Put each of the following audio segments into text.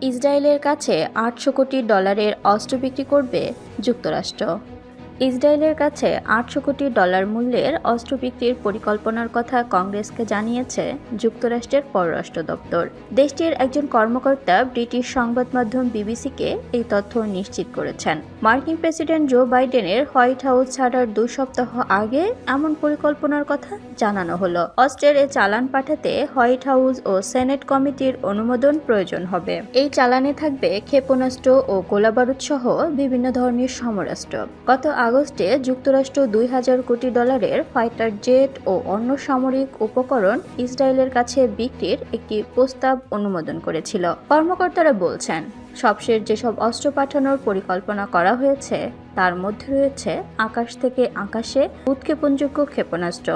ইসরায়েলের কাছে ৮০০ কোটি ডলারের অস্ত্র বিক্রি করবে যুক্তরাষ্ট্র। ইসরায়েলের কাছে ৮০০ কোটি ডলার মূল্যের অস্ত্র বিক্রির পরিকল্পনার কথা কংগ্রেসকে জানিয়েছে যুক্তরাষ্ট্রের পররাষ্ট্র দপ্তর। দেশটির একজন কর্মকর্তা ব্রিটিশ সংবাদ মাধ্যম বিবিসিকে এই তথ্য নিশ্চিত করেছেন। মার্কিন প্রেসিডেন্ট জো বাইডেনের হোয়াইট হাউস ছাড়ার ২ সপ্তাহ আগে এমন পরিকল্পনার কথা জানানো হলো। অস্ত্রের এ চালান পাঠাতে হোয়াইট হাউস ও সেনেট কমিটির অনুমোদন প্রয়োজন হবে। এই চালানে থাকবে ক্ষেপণাস্ত্র ও গোলাবারুদ সহ বিভিন্ন ধরনের সমরাস্ত্র। গত আগস্টে যুক্তরাষ্ট্র ২,০০০ কোটি ডলারের ফাইটার জেট ও অন্য সামরিক উপকরণ ইসরায়েলের কাছে বিক্রির একটি প্রস্তাব অনুমোদন করেছিল। কর্মকর্তারা বলছেন, সবশেষ যেসব অস্ত্র পাঠানোর পরিকল্পনা করা হয়েছে তার মধ্যে রয়েছে আকাশ থেকে আকাশে উৎক্ষেপণযোগ্য ক্ষেপণাস্ত্র,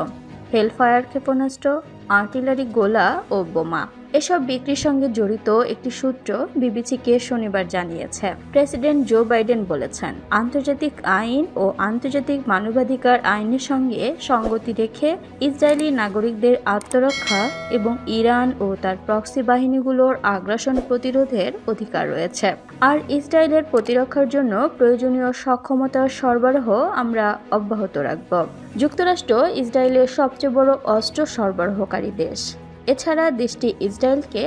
হেলফায়ার ক্ষেপণাস্ত্র, আর্টিলারি গোলা ও বোমা। এসব বিক্রির সঙ্গে জড়িত একটি সূত্র বিবিসিকে শনিবার জানিয়েছে। প্রেসিডেন্ট জো বাইডেন বলেছেন, আন্তর্জাতিক আইন ও আন্তর্জাতিক মানবাধিকার আইনের সঙ্গে সঙ্গতি রেখে ইসরায়েলি নাগরিকদের আত্মরক্ষা এবং ইরান ও তার প্রক্সি বাহিনীগুলোর আগ্রাসন প্রতিরোধের অধিকার রয়েছে। আর ইসরায়েলের প্রতিরক্ষার জন্য প্রয়োজনীয় সক্ষমতার সরবরাহ আমরা অব্যাহত রাখব। যুক্তরাষ্ট্র ইসরায়েলের সবচেয়ে বড় অস্ত্র সরবরাহকারী দেশ। এছাড়া দেশটি ইসরায়েলকে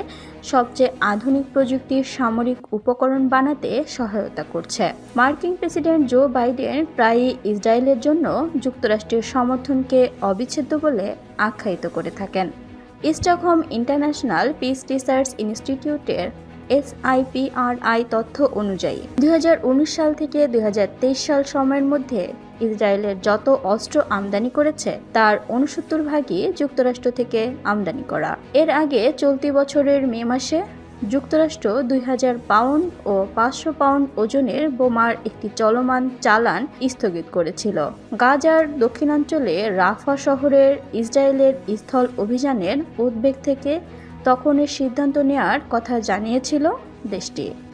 সবচেয়ে আধুনিক প্রযুক্তির সামরিক উপকরণ বানাতে সহায়তা করছে। মার্কিন প্রেসিডেন্ট জো বাইডেন প্রায়ই ইসরায়েলের জন্য যুক্তরাষ্ট্রের সমর্থনকে অবিচ্ছেদ্য বলে আখ্যায়িত করে থাকেন। স্টকহোম ইন্টারন্যাশনাল পিস রিসার্চ ইনস্টিটিউটের SIPRI তথ্য অনুযায়ী ২০১৯ সাল থেকে ২০২৩ সাল সময়ের মধ্যে ইসরায়েলের যত অস্ত্র আমদানি করেছে তার ৬৯ ভাগই যুক্তরাষ্ট্র থেকে আমদানি করা। এর আগে চলতি বছরের মে মাসে যুক্তরাষ্ট্র ২,০০০ পাউন্ড ও ৫০০ পাউন্ড ওজনের বোমার একটি চলমান চালান স্থগিত করেছিল। গাজার দক্ষিণাঞ্চলে রাফা শহরের ইসরায়েলের স্থল অভিযানের উদ্বেগ থেকে তখন এর সিদ্ধান্ত নেয়ার কথা জানিয়েছিল দেশটি।